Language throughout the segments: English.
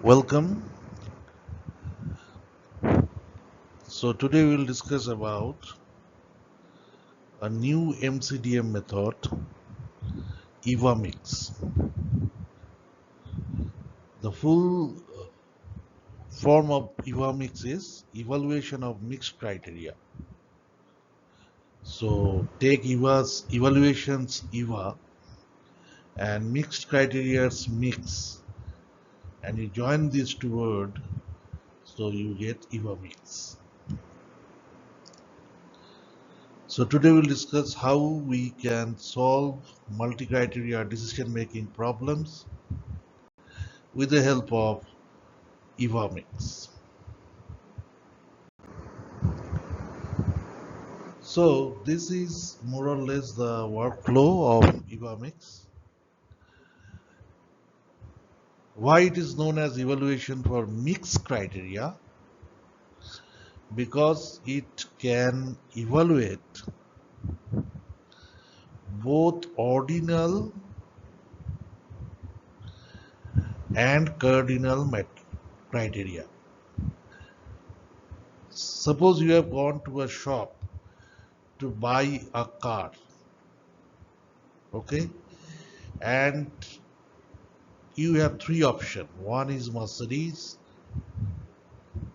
Welcome. So today we'll discuss about a new MCDM method, EVAMIX. The full form of EVAMIX is evaluation of mixed criteria. So take evaluations EVA and mixed criteria's mix, and you join these two words, so you get EVAMIX. So today we'll discuss how we can solve multi-criteria decision-making problems with the help of EVAMIX. So this is more or less the workflow of EVAMIX. Why it is known as evaluation for mixed criteria? Because it can evaluate both ordinal and cardinal criteria. Suppose you have gone to a shop to buy a car, okay, and you have three options. One is Mercedes,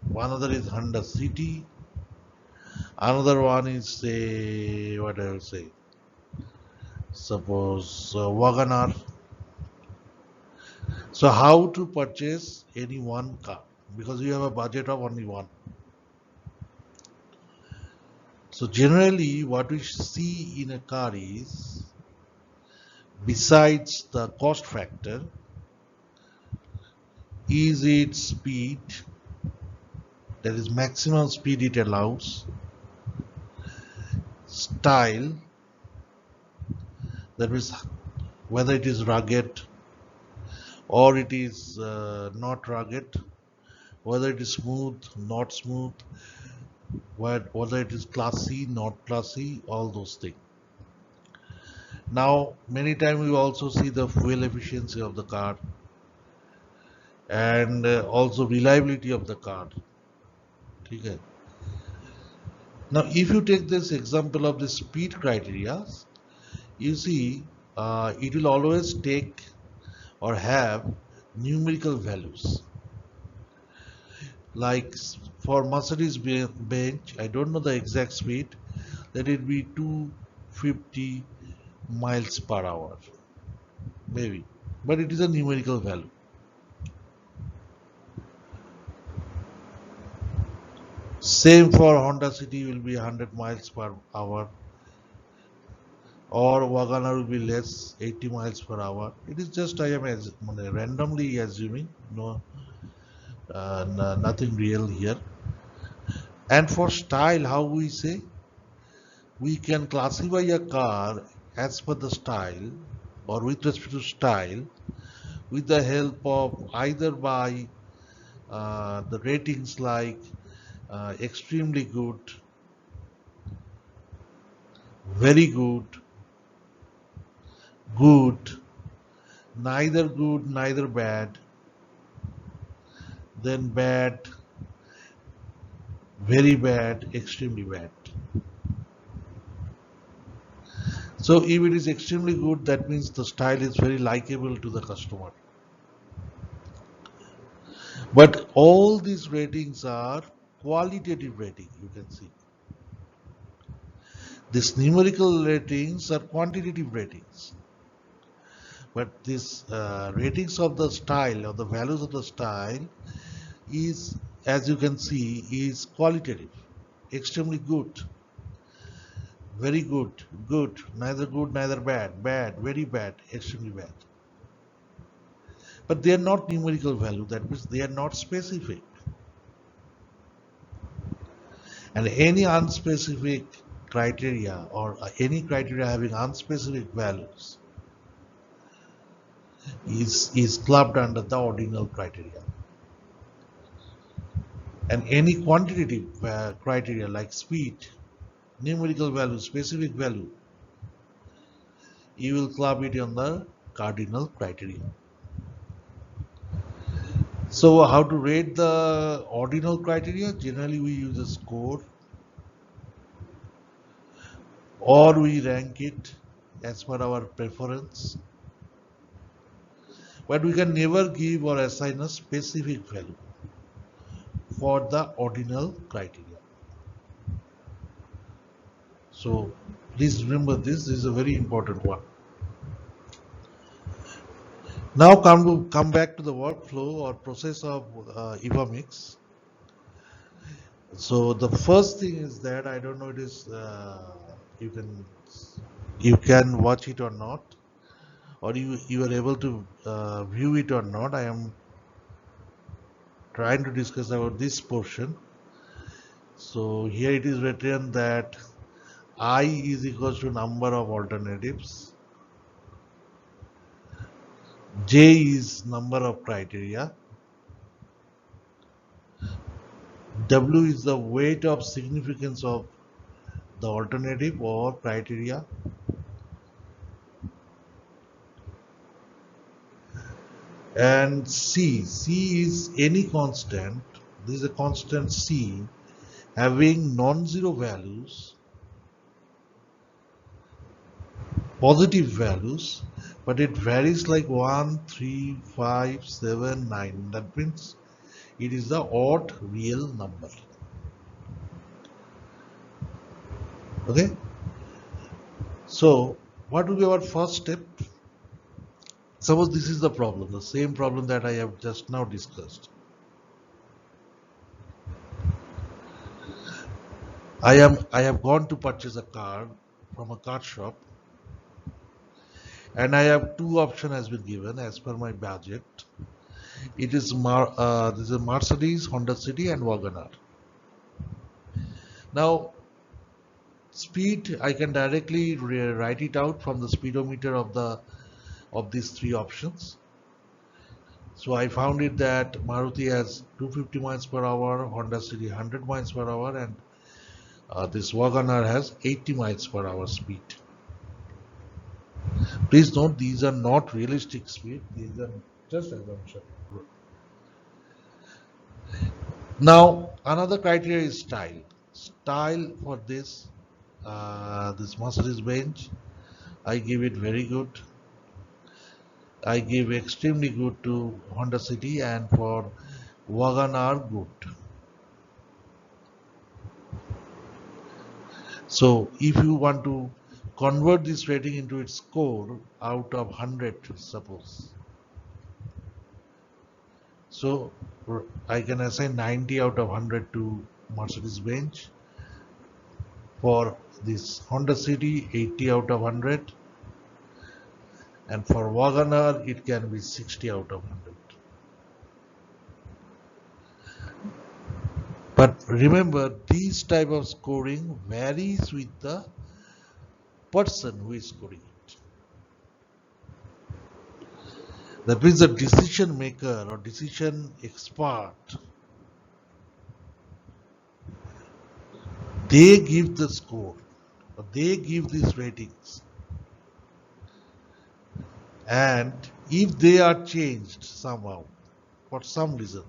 one other is Honda City, another one is, say, what I will say, suppose Wagoner. So how to purchase any one car, because you have a budget of only one. So generally what we see in a car is, besides the cost factor, is its speed, that is maximum speed it allows, style, that means whether it is rugged or it is not rugged, whether it is smooth, not smooth, whether it is classy, not classy, all those things. Now, many times we also see the fuel efficiency of the car and also reliability of the car. Okay. Now, if you take this example of the speed criteria, you see it will always take or have numerical values. Like for Mercedes Benz, I don't know the exact speed, let it be 250 miles per hour, maybe, but it is a numerical value. Same for Honda City will be 100 miles per hour, or Wagoner will be less, 80 miles per hour. It is just I am randomly assuming, nothing real here. And for style, how we say, we can classify a car as per the style or with respect to style with the help of either by the ratings like extremely good, very good, good, neither good, neither bad, then bad, very bad, extremely bad. So if it is extremely good, that means the style is very likable to the customer. But all these ratings are qualitative rating, you can see. These numerical ratings are quantitative ratings. But these ratings of the style or the values of the style is, as you can see, is qualitative. Extremely good, very good, good, neither bad, bad, very bad, extremely bad. But they are not numerical value, that means they are not specific. And any unspecific criteria or any criteria having unspecific values is clubbed under the ordinal criteria. And any quantitative criteria like speed, numerical value, specific value, you will club it on the cardinal criteria. So how to rate the ordinal criteria? Generally we use a score, or we rank it as per our preference, but we can never give or assign a specific value for the ordinal criteria. So please remember this is a very important one. Now come back to the workflow or process of EVAMIX. So the first thing is that I don't know it is you can watch it or not, or you are able to view it or not. I am trying to discuss about this portion. So here it is written that I is equals to number of alternatives, J is number of criteria, W is the weight of significance of the alternative or criteria, and C is any constant. This is a constant C having non-zero values, positive values, but it varies like 1, 3, 5, 7, 9. That means it is the odd real number. Okay. So what will be our first step? Suppose this is the problem, the same problem that I have just now discussed. I have gone to purchase a car from a car shop, and I have two options has been given as per my budget. It is this is a Mercedes, Honda City, and Wagoner. Now, speed I can directly write it out from the speedometer of these three options. So I found it that Maruti has 250 miles per hour, Honda City 100 miles per hour, and this Wagoner has 80 miles per hour speed. Please note these are not realistic speed; these are just assumption. Now another criteria is style. Style for this Mercedes Benz, I give it very good. I give extremely good to Honda City, and for Wagoner good. So if you want to convert this rating into its score out of 100, suppose. So I can assign 90 out of 100 to Mercedes Benz. For this Honda City, 80 out of 100. And for Wagoner, it can be 60 out of 100. But remember, this type of scoring varies with the person who is scoring it. That means the decision maker or decision expert, they give the score, or they give these ratings. And if they are changed somehow, for some reason,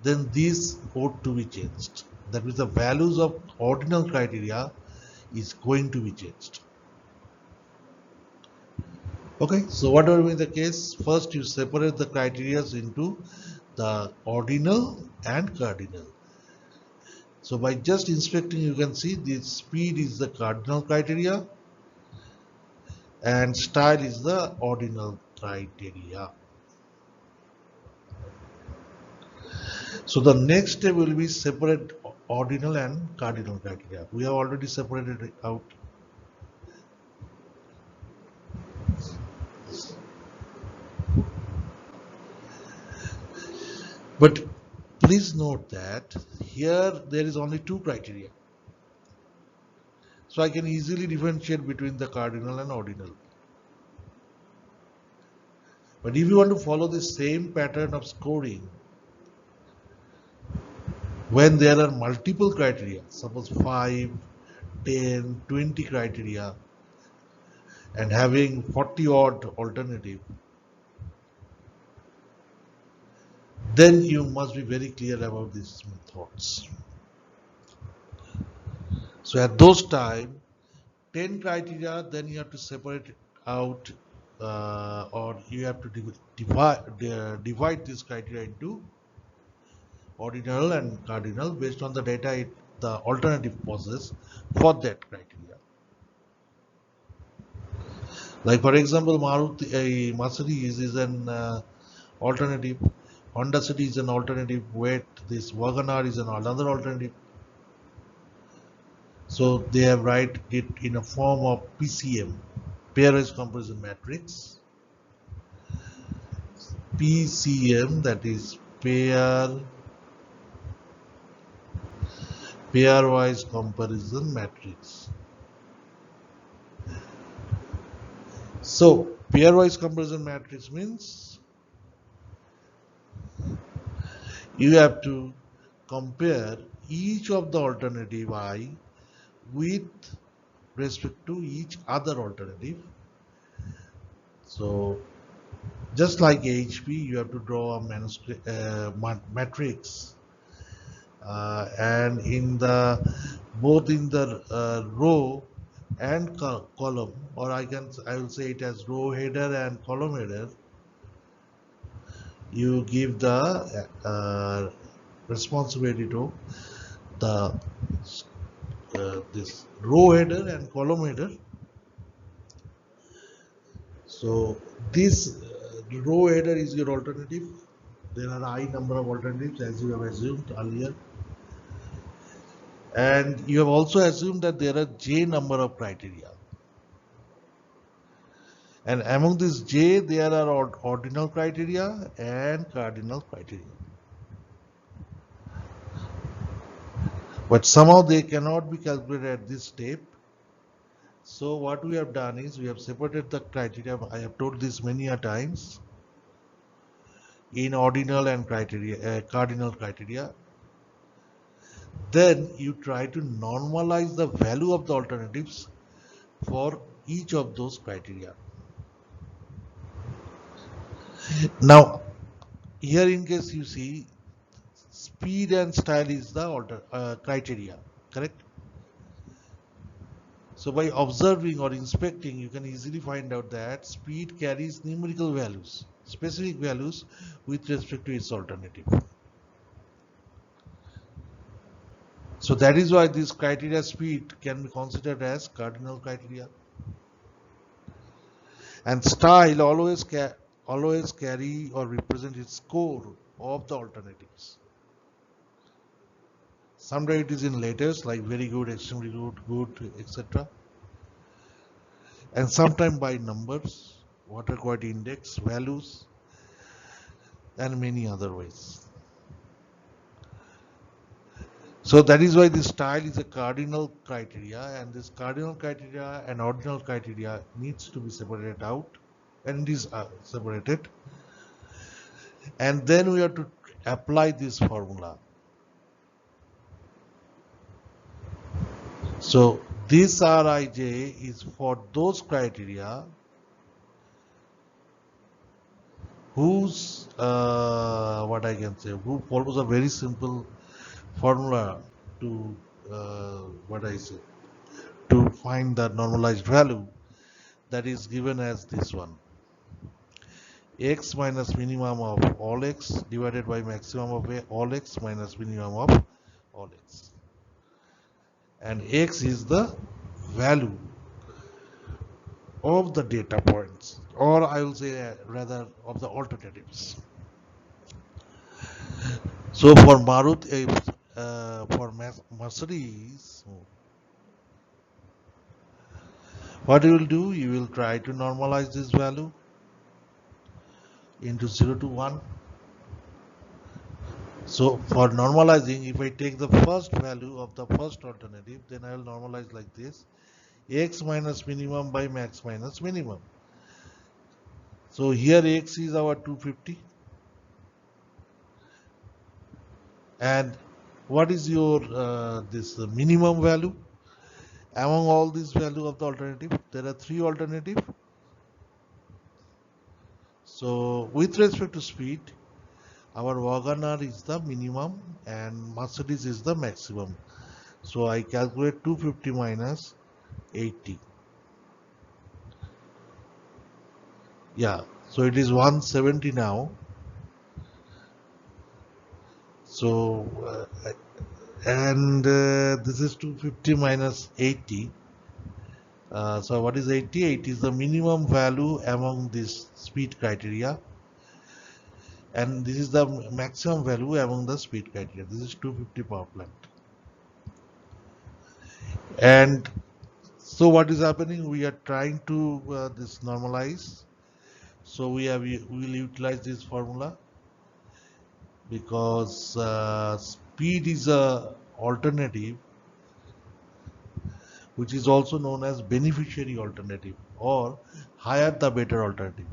then these ought to be changed. That means the values of ordinal criteria is going to be changed. Okay, so whatever be the case, first you separate the criteria into the ordinal and cardinal. So by just inspecting, you can see the speed is the cardinal criteria and style is the ordinal criteria. So the next step will be separate ordinal and cardinal criteria. We have already separated it out. But please note that here there is only two criteria. So I can easily differentiate between the cardinal and ordinal. But if you want to follow the same pattern of scoring, when there are multiple criteria, suppose 5, 10, 20 criteria, and having 40 odd alternative, then you must be very clear about these methods. So at those time, 10 criteria, then you have to separate it out, or you have to divide this criteria into ordinal and cardinal based on the data the alternative possesses for that criteria. Like for example, Mercedes is an alternative, Honda City is an alternative, weight, this WagonR is another alternative. So they have write it in a form of PCM, pairwise comparison matrix. PCM, that is pairwise comparison matrix. So pairwise comparison matrix means you have to compare each of the alternative I with respect to each other alternative. So just like HP, you have to draw a matrix, and in the both in the row and column, or I will say it as row header and column header. You give the responsibility to the this row header and column header. So this row header is your alternative. There are I number of alternatives as you have assumed earlier, and you have also assumed that there are J number of criteria, and among this J there are ordinal criteria and cardinal criteria, but somehow they cannot be calculated at this step. So what we have done is we have separated the criteria. I have told this many a times, in ordinal and cardinal criteria. Then you try to normalize the value of the alternatives for each of those criteria. Now, here in case you see, speed and style is the criteria, correct? So by observing or inspecting, you can easily find out that speed carries numerical values, specific values with respect to its alternative. So that is why this criteria speed can be considered as cardinal criteria. And style always carry or represent its score of the alternatives. Sometimes it is in letters like very good, extremely good, good, etc. And sometimes by numbers, water quality index, values, and many other ways. So that is why this style is a cardinal criteria, and this cardinal criteria and ordinal criteria needs to be separated out, and it is separated. And then we have to apply this formula. So this Rij is for those criteria whose what I can say, who follows a very simple formula to what I say, to find the normalized value, that is given as this one: x minus minimum of all x divided by maximum of all x minus minimum of all x, and x is the value of the data points, or I will say rather of the alternatives. So for Mercedes, what you will do, you will try to normalize this value into 0 to 1. So for normalizing, if I take the first value of the first alternative, then I will normalize like this: x minus minimum by max minus minimum. So here x is our 250, and what is your this minimum value among all these value of the alternative? There are 3 alternatives. So with respect to speed, our Wagoner is the minimum and Mercedes is the maximum. So I calculate 250 minus 80. Yeah, so it is 170 now. So this is 250 minus 80. So what is 80? 80 is the minimum value among this speed criteria, and this is the maximum value among the speed criteria. This is 250 power plant. And so what is happening? We are trying to this normalize. So we will utilize this formula because speed is a alternative which is also known as beneficiary alternative or higher the better alternative.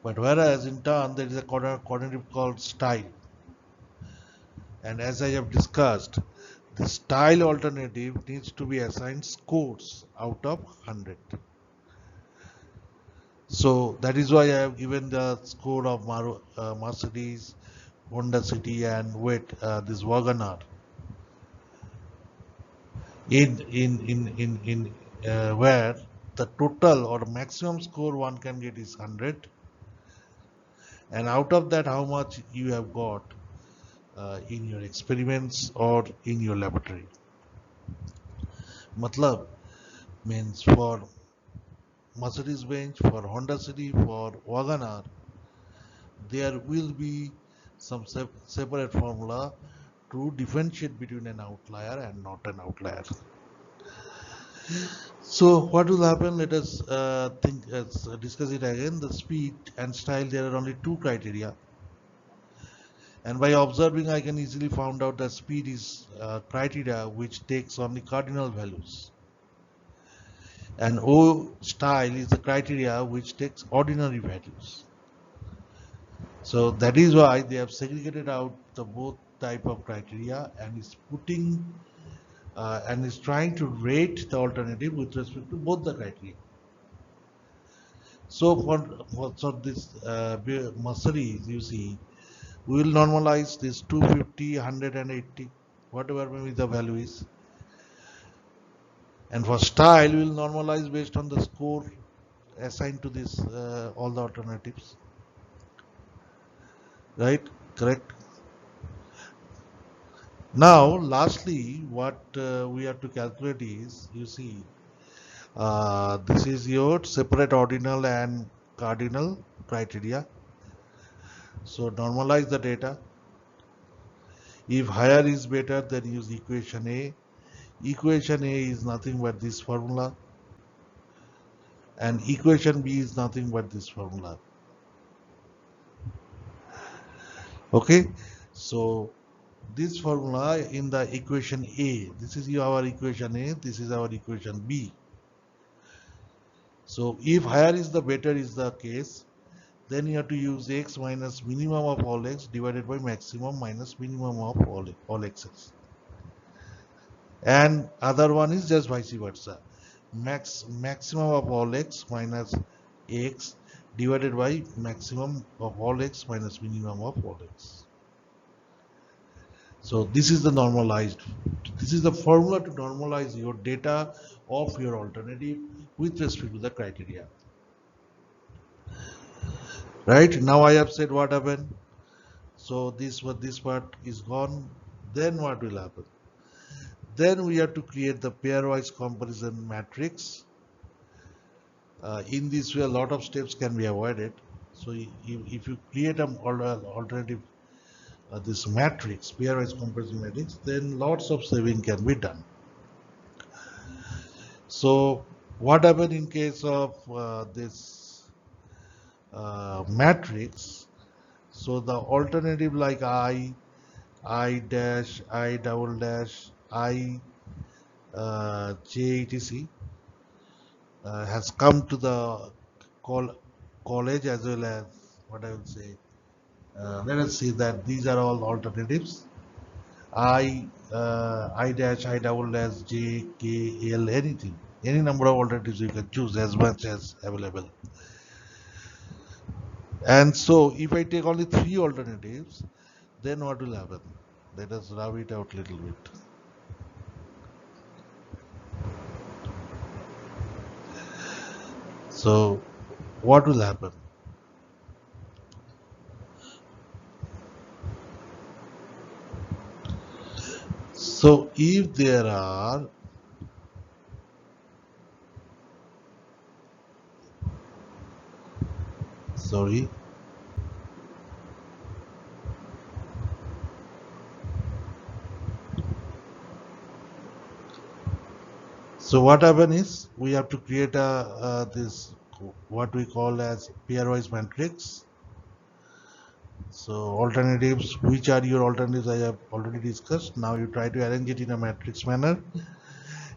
But whereas in turn there is a coordinative called style, and as I have discussed, the style alternative needs to be assigned scores out of 100. So that is why I have given the score of Mercedes, Honda City, and this Wagoner in where the total or maximum score one can get is 100, and out of that how much you have got in your experiments or in your laboratory. Matlab means for Mercedes Benz, for Honda City, for Wagoner, there will be some separate formula to differentiate between an outlier and not an outlier. So what will happen? Let us let's discuss it again. The speed and style, there are only two criteria. And by observing, I can easily find out that speed is criteria which takes only cardinal values. And O style is the criteria which takes ordinary values. So that is why they have segregated out the both type of criteria and is putting and is trying to rate the alternative with respect to both the criteria. So for this Mercedes, you see, we will normalize this 250, 180, whatever maybe the value is. And for style, we will normalize based on the score assigned to this all the alternatives. Right? Correct? Now, lastly, what we have to calculate is, you see, this is your separate ordinal and cardinal criteria. So normalize the data. If higher is better, then use equation A. Equation A is nothing but this formula, and equation B is nothing but this formula. Okay, so this formula in the equation A, this is our equation A, this is our equation B. So if higher is the better is the case, then you have to use x minus minimum of all x divided by maximum minus minimum of all x's. And other one is just vice versa. Maximum of all x minus x divided by maximum of all x minus minimum of all x. So this is the normalized, this is the formula to normalize your data of your alternative with respect to the criteria. Right, now I have said what happened. So this part is gone. Then what will happen? Then we have to create the pairwise comparison matrix. In this way, a lot of steps can be avoided. So if you create an alternative, this matrix, pairwise comparison matrix, then lots of saving can be done. So what happened in case of this matrix? So the alternative like I dash, I double dash, I J etc. Has come to the college as well as what I will say. Let us see that these are all alternatives. I dash, I double dash, J, K, L, anything. Any number of alternatives you can choose as much as available. And so if I take only three alternatives, then what will happen? Let us rub it out a little bit. So what will happen? So if there are sorry so what happens is we have to create a this what we call as pairwise matrix. So alternatives, which are your alternatives, I have already discussed. Now you try to arrange it in a matrix manner,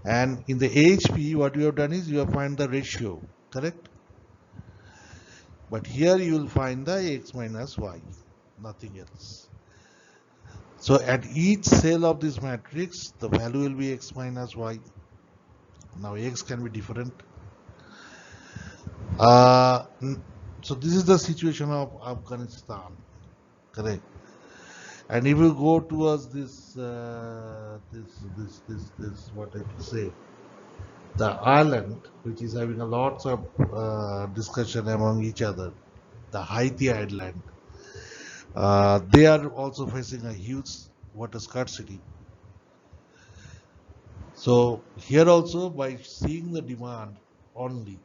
and in the AHP what you have done is you have find the ratio, correct? But here you will find the x minus y, nothing else. So at each cell of this matrix, the value will be x minus y. Now x can be different. Uh, so this is the situation of Afghanistan, correct? And if you go towards this what I can say, the island, which is having a lots of discussion among each other, the Haiti island, they are also facing a huge water scarcity. So here also, by seeing the demand only,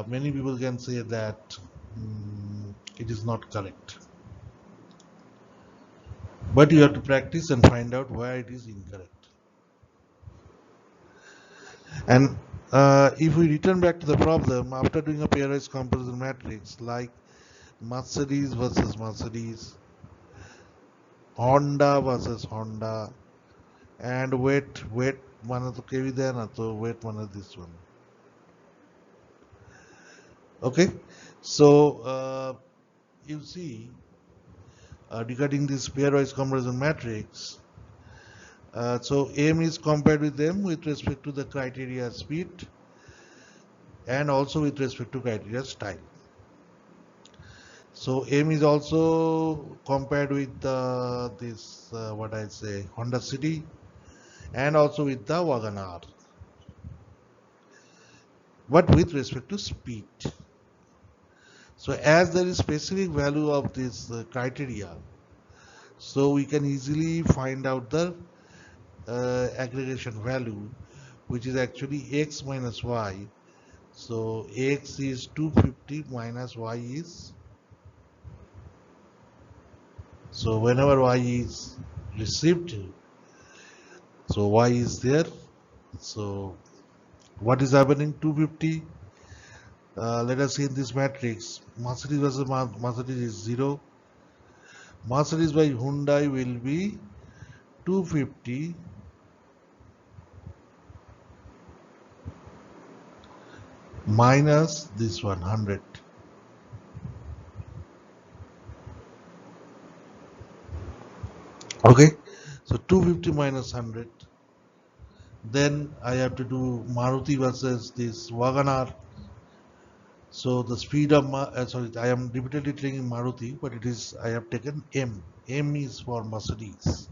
many people can say that it is not correct. But you have to practice and find out why it is incorrect. And if we return back to the problem, after doing a pairwise comparison matrix like Mercedes versus Mercedes, Honda versus Honda, and weight one तो केवी दिया ना तो weight one this one. Okay, so you see regarding this pairwise comparison matrix, so M is compared with M with respect to the criteria speed and also with respect to criteria style. So M is also compared with this what I say Honda City and also with the WagonR, but with respect to speed. So as there is specific value of this criteria, so we can easily find out the aggregation value, which is actually x minus y. So x is 250 minus y is, so whenever y is received, so y is there. So what is happening? 250. Let us see in this matrix. Mercedes versus Mercedes is 0. Mercedes by Hyundai will be 250 minus this 100. Okay, so 250 minus 100. Then I have to do Maruti versus this WagonR. So the speed of sorry, I am repeatedly taking Maruti, but it is I have taken M. M is for Mercedes.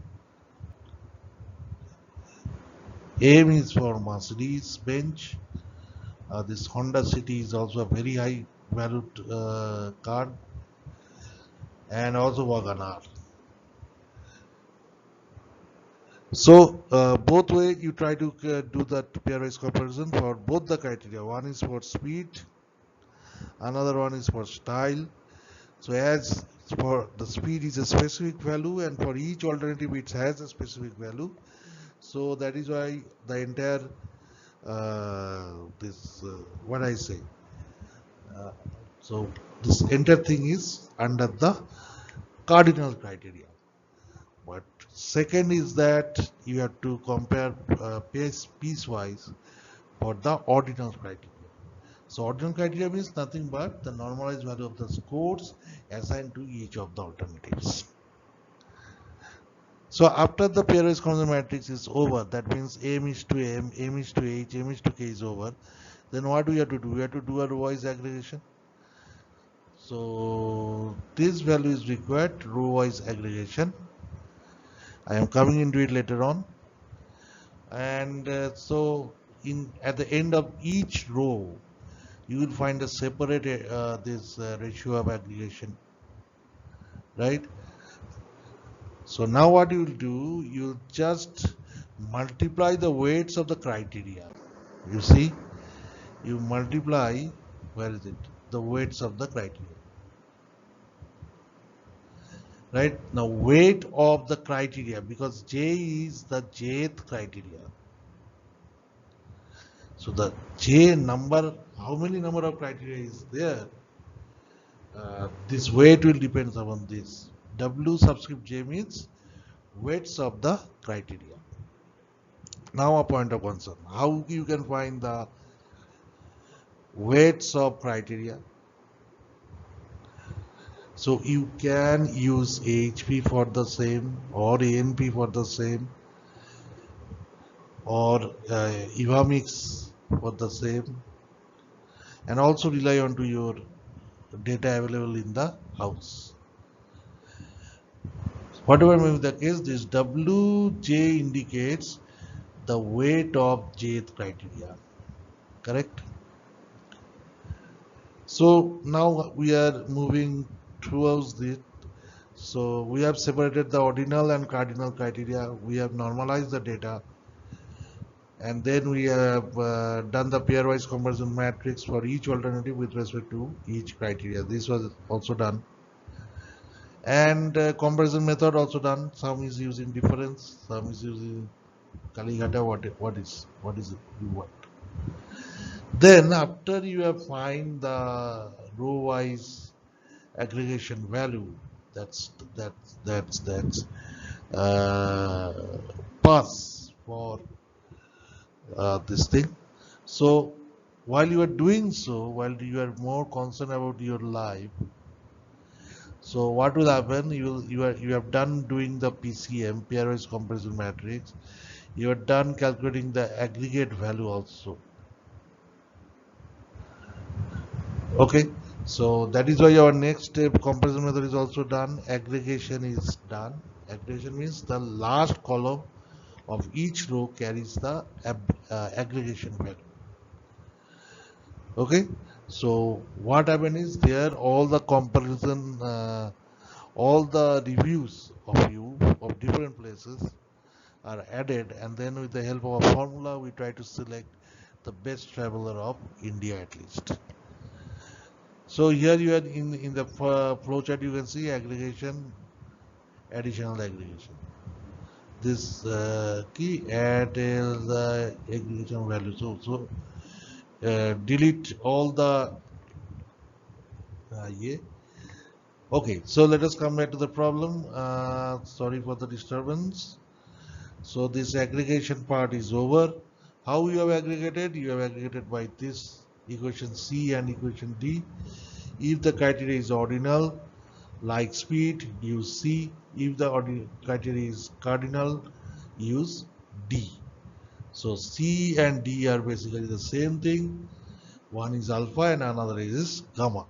M is for Mercedes Benz. This Honda City is also a very high valued car, and also WagonR. So both way you try to do that pairwise comparison for both the criteria. One is for speed, another one is for style. So as for the speed is a specific value, and for each alternative it has a specific value. So that is why the entire this what I say. Uh, so this entire thing is under the cardinal criteria. But second is that you have to compare piecewise for the ordinal criteria. So ordinal criteria means nothing but the normalized value of the scores assigned to each of the alternatives. So after the pairwise comparison matrix is over, that means M is to M, M is to H, M is to K is over. Then what do we have to do? We have to do a row-wise aggregation. So this value is required row wise aggregation. I am coming into it later on. And so in at the end of each row you will find a separate this ratio of aggregation, right? So now what you will do, you just multiply the weights of the criteria. You see, you multiply, where is it? The weights of the criteria. Right? Now weight of the criteria, because J is the jth criteria. So the J number, how many number of criteria is there? This weight will depend upon this. W subscript J means weights of the criteria. Now a point of concern, how you can find the weights of criteria? So you can use HP for the same, or ANP for the same, or EVAMIX for the same, and also rely on to your data available in the house. Whatever may be the case, this WJ indicates the weight of jth criteria, correct? So now we are moving towards this. So we have separated the ordinal and cardinal criteria. We have normalized the data, and then we have done the pairwise comparison matrix for each alternative with respect to each criteria. This was also done, and comparison method also done. Some is using difference, some is using Kaligata. What is it you want? Then after you have find the row wise aggregation value, that's uh, pass for this thing. So while you are doing so, while you are more concerned about your life, so what will happen? You have done doing the PCM pairwise comparison matrix. You are done calculating the aggregate value also. Okay, so that is why our next step comparison method is also done. Aggregation is done. Aggregation means the last column of each row carries the aggregation value. Okay, so what happened is there all the comparison, all the reviews of you of different places are added, and then with the help of a formula we try to select the best traveler of India at least. So here you are in the flowchart, you can see aggregation, additional aggregation. This key add the aggregation value. So delete all the yeah. Okay, so let us come back to the problem. Sorry for the disturbance. So this aggregation part is over. How you have aggregated? You have aggregated by this equation C and equation D. If the criteria is ordinal, like speed, use C. If the criteria is cardinal, use D. So C and D are basically the same thing. One is alpha and another is gamma.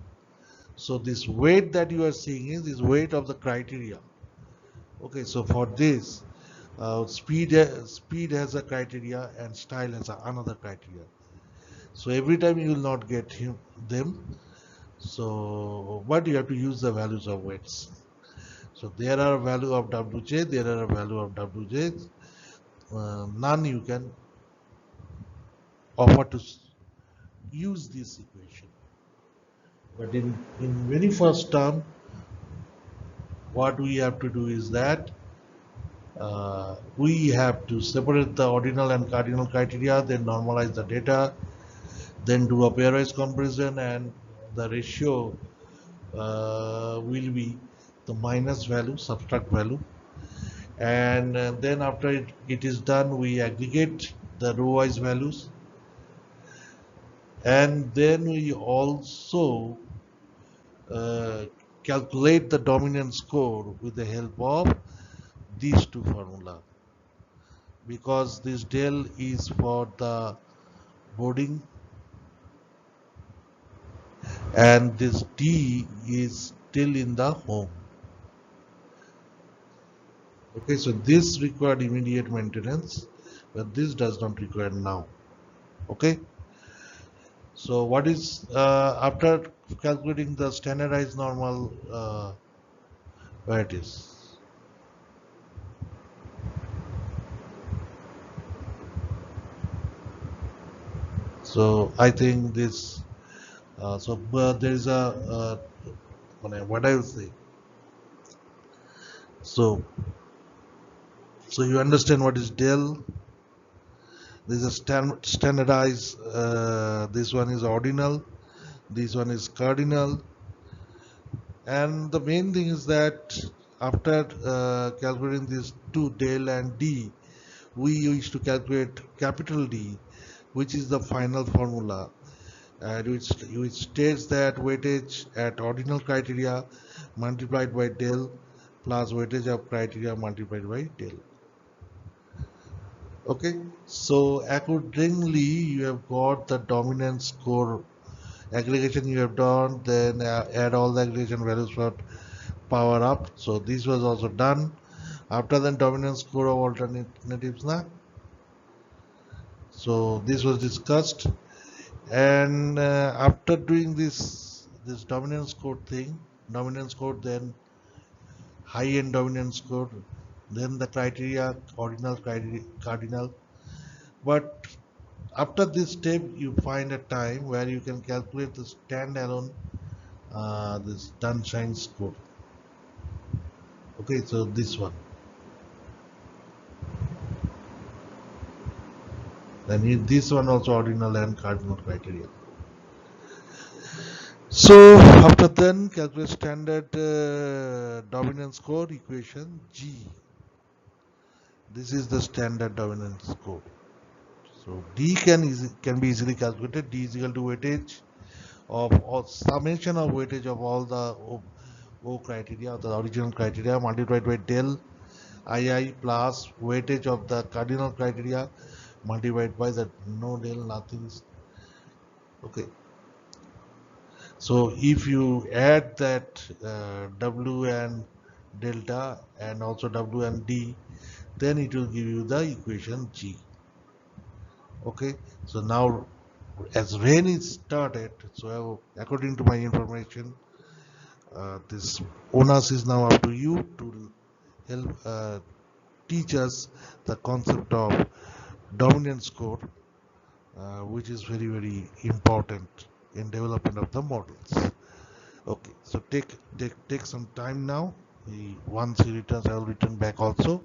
So this weight that you are seeing is this weight of the criteria. Okay, so for this, speed has a criteria and style has another criteria. So every time you will not get them. So but you have to use the values of weights. So there are a value of Wj, there are a value of Wj. None you can offer to use this equation. But in very first term, what we have to do is that we have to separate the ordinal and cardinal criteria, then normalize the data, then do a pairwise comparison, and the ratio will be the minus value, subtract value, and then after it is done, we aggregate the row wise values, and then we also uh, calculate the dominance score with the help of these two formula, because this del is for the boarding and this D is still in the home. Okay, so this required immediate maintenance, but this does not require now. Okay, so what is after calculating the standardized normal varieties? So I think this. There is a what I will say. So you understand what is del. This is a standardized. This one is ordinal. This one is cardinal. And the main thing is that after calculating these two del and d, we used to calculate capital D, which is the final formula, and which states that weightage at ordinal criteria multiplied by del plus weightage of criteria multiplied by del. Okay, so accordingly you have got the dominance score aggregation you have done, then add all the aggregation values for power up. So this was also done. After then dominance score of alternatives now. So this was discussed, and after doing this dominance score thing, dominance score, then high end dominance score, then the criteria, ordinal criteria, cardinal. But after this step, you find a time where you can calculate the standalone this Dunshine score. Okay, so this one. Then this one also ordinal and cardinal criteria. So after then calculate standard dominance score equation G. This is the standard dominance score. So D can be easily calculated. D is equal to weightage of or summation of weightage of all the O criteria, the original criteria multiplied by del II plus weightage of the cardinal criteria multiplied by the no del nothing. Okay. So if you add that W and delta and also W and D, then it will give you the equation G. Okay, so now as rain is started, so according to my information, this onus is now up to you to help teach us the concept of dominant score, which is very important in development of the models. Okay, so take some time now. Once he returns, I will return back also.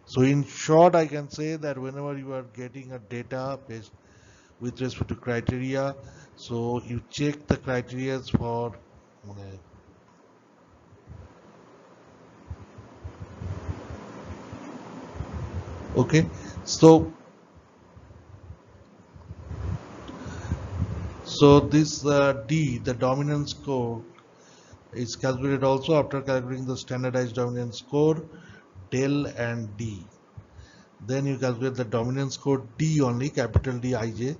So in short, I can say that whenever you are getting a data based with respect to criteria, so you check the criteria for okay. So this D, the dominance score, is calculated also after calculating the standardized dominance score, del and D. Then you calculate the dominance score D only, capital D Ij,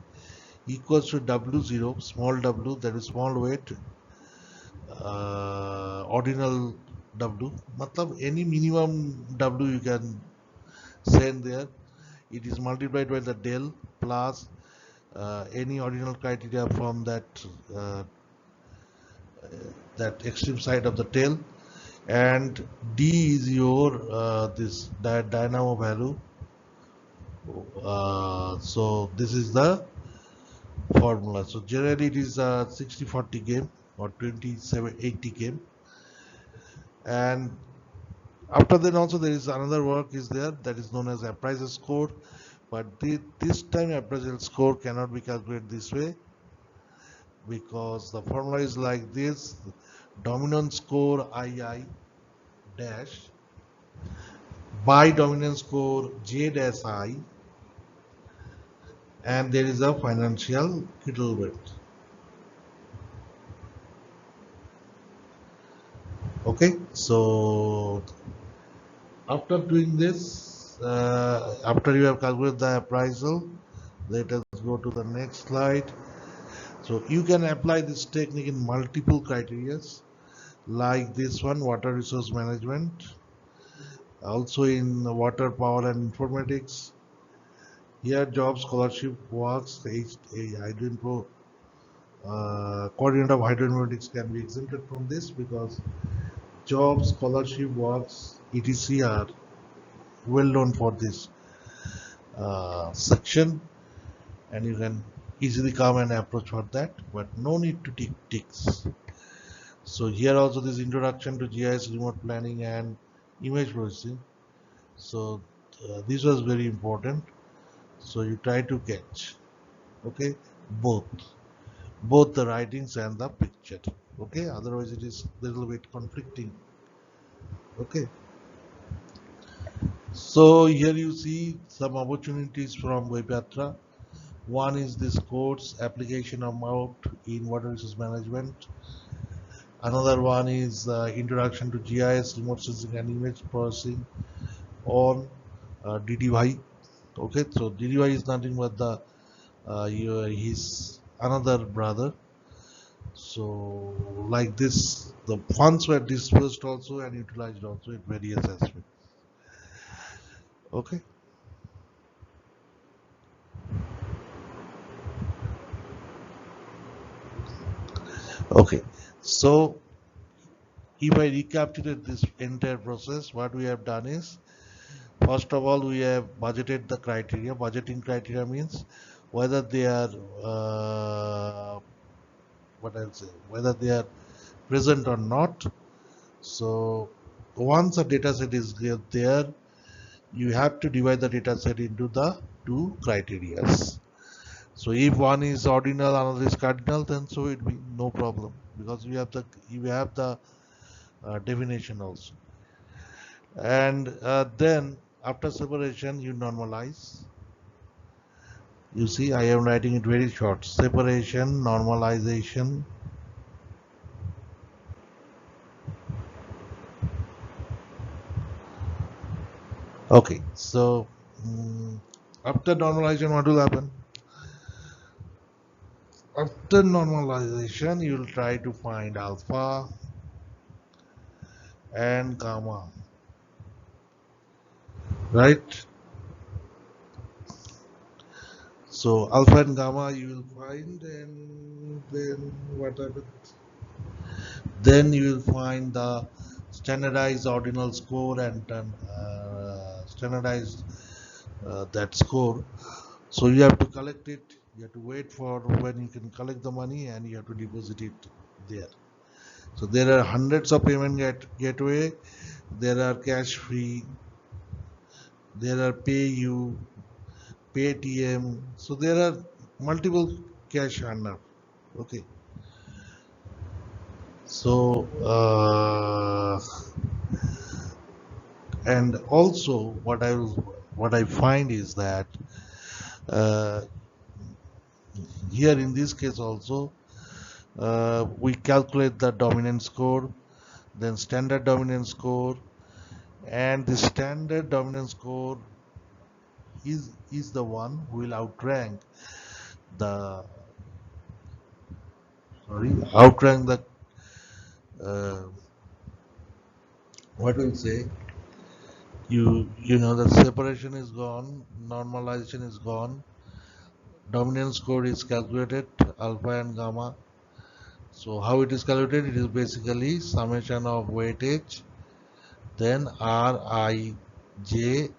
equals to W0, small w, that is small weight, ordinal W. Matlab any minimum W you can send there. It is multiplied by the del plus any ordinal criteria from uh, that extreme side of the tail, and D is your this dynamo value. So this is the formula. So generally it is a 60-40 game or 27-80 game, and after that also there is another work is there that is known as appraisal score, but this time appraisal score cannot be calculated this way because the formula is like this: dominant score II dash by dominant score J dash I, and there is a financial kilowatt. Okay, so after doing this, after you have calculated the appraisal, let us go to the next slide. So you can apply this technique in multiple criteria, like this one, water resource management, also in water, power and informatics. Here job scholarship works, hydro coordinator of hydroinformatics can be exempted from this because job scholarship works etc are well known for this section, and you can easily come and approach for that, but no need to take ticks. So here also this introduction to GIS remote planning and image processing. So this was very important. So you try to catch, okay, both the writings and the picture, okay. Otherwise it is a little bit conflicting, okay. So here you see some opportunities from Webatra. One is this course application amount in water resource management. Another one is introduction to GIS remote sensing and image processing on DDY. Okay, so DDY is nothing but the his another brother. So like this, the funds were dispersed also and utilized also in various aspects. Okay. Okay. So if I recapitulate this entire process, what we have done is, first of all, we have budgeted the criteria. Budgeting criteria means whether they are what I'll say, whether they are present or not. So once a data set is there, you have to divide the data set into the two criteria. So if one is ordinal, another is cardinal, then so it be no problem because you have the definition also. And then after separation, you normalize. You see, I am writing it very short. Separation, normalization. Okay, so after normalization, what will happen? After normalization, you will try to find alpha and gamma, right? So alpha and gamma you will find, and then what happens? Then you will find the standardized ordinal score and standardize that score. So you have to collect it. You have to wait for when you can collect the money, and you have to deposit it there. So there are hundreds of payment gateway. There are cash free. There are pay you, Paytm. So there are multiple cash earner. Okay. So and also what I find is that uh, here in this case also we calculate the dominant score, then standard dominance score, and the standard dominance score is the one who will the outrank the uh, what will say, you know the separation is gone, normalization is gone, dominance score is calculated, alpha and gamma. So how it is calculated? It is basically summation of weightage, then Rij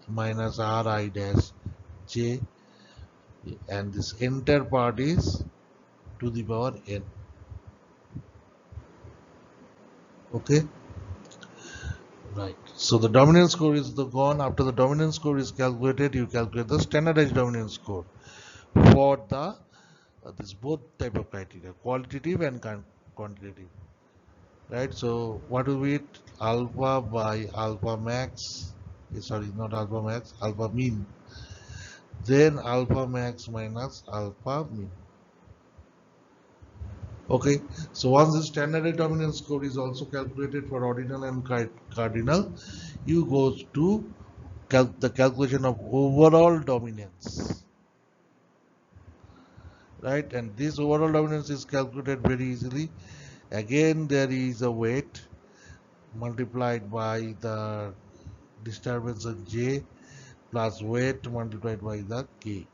minus Ri dash j, and this entire part is to the power n. Okay, right. So the dominance score is gone. After the dominance score is calculated, you calculate the standardized dominance score for the this both type of criteria, qualitative and quantitative. Right, so what will be it? Alpha by alpha max, sorry, not alpha max, alpha mean, then alpha max minus alpha mean. Okay, so once the standard dominance score is also calculated for ordinal and cardinal, you go to the calculation of overall dominance. right? And this overall dominance is calculated very easily. Again, there is a weight multiplied by the disturbance of J plus weight multiplied by the K,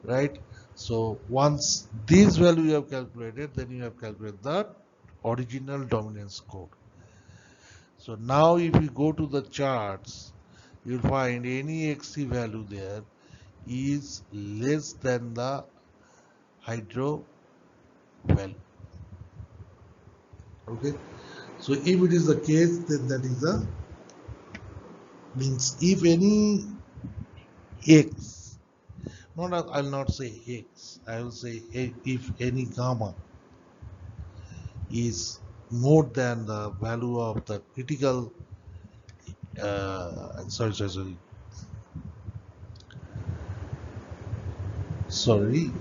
right? So once this value you have calculated, then you have calculated the original dominance score. So now if you go to the charts, you'll find any XC value there is less than the hydro value. Okay, so if it is the case, then that is the means if any X, not I'll not say X, I will say if any gamma is more than the value of the critical sorry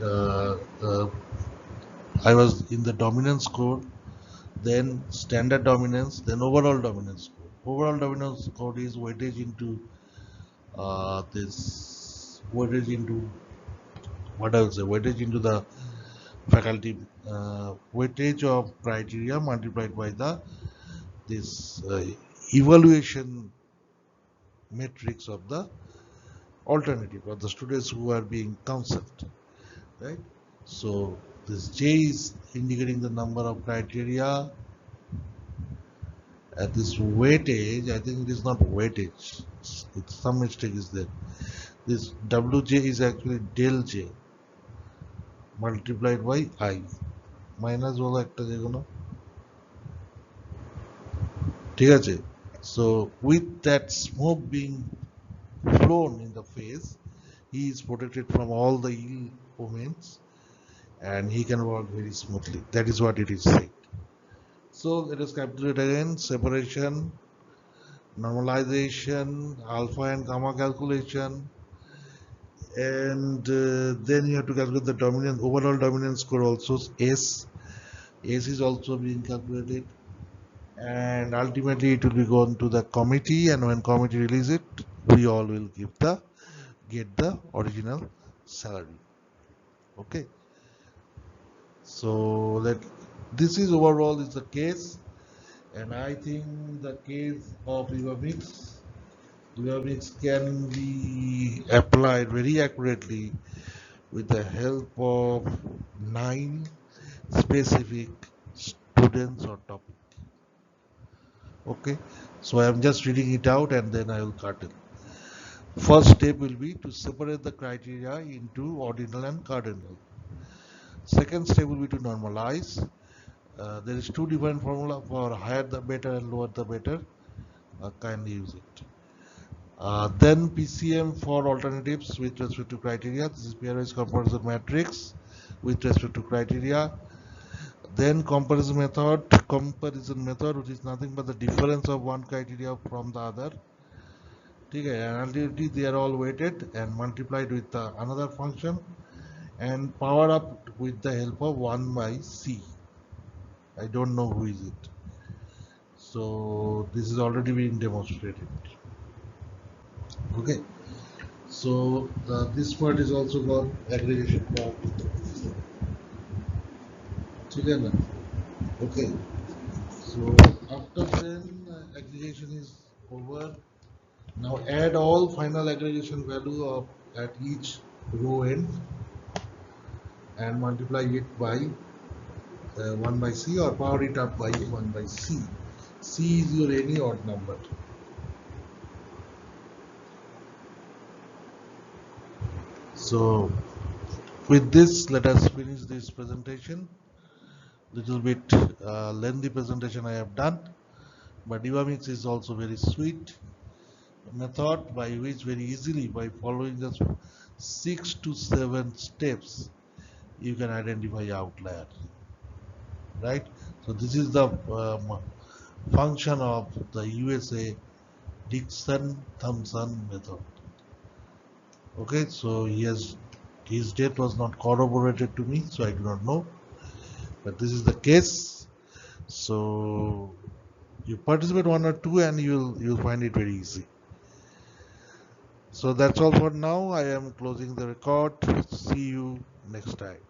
I was in the dominance score, then standard dominance, then overall dominance score. Overall dominance score is weightage into this weightage into what I will say weightage into the faculty weightage of criteria multiplied by the this evaluation matrix of the alternative or the students who are being counseled, right? So this J is indicating the number of criteria. At this weightage, I think it is not weightage. It's some mistake is there. This WJ is actually del J multiplied by I. Minus বলো একটা যে কোনো ঠিক আছে. So with that smoke being flown in the face, he is protected from all the ill omens and he can work very smoothly. That is what it is said. So let us calculate again separation, normalization, alpha and gamma calculation, and then you have to calculate the dominance, overall dominance score also. S is also being calculated, and ultimately it will be gone to the committee, and when committee release it, we all will get the original salary. Okay, so this is overall is the case, and I think the case of EVAMIX can be applied very accurately with the help of 9 specific students or topic. Okay, so I am just reading it out and then I will cut it. First step will be to separate the criteria into ordinal and cardinal. Second step will be to normalize. There is 2 different formula for higher the better and lower the better. Kindly use it. Then PCM for alternatives with respect to criteria. This is pairwise comparison matrix with respect to criteria. Then comparison method, which is nothing but the difference of one criteria from the other. Okay, and ultimately they are all weighted and multiplied with another function and power up with the help of 1 by C. I don't know who is it. So this is already being demonstrated. Okay, so this part is also got aggregation part. Okay, so after then aggregation is over. Now add all final aggregation value of at each row end and multiply it by 1 by C or power it up by 1 by C. C is your any odd number. So with this, let us finish this presentation. Little bit lengthy presentation I have done, but EVAMIX is also very sweet method by which very easily by following just 6 to 7 steps you can identify outlier, right? So this is the function of the USA Dixon-Thompson method. Okay, so his date was not corroborated to me, so I do not know, but this is the case. So you participate 1 or 2 and you'll find it very easy. So that's all for now. I am closing the record. See you next time.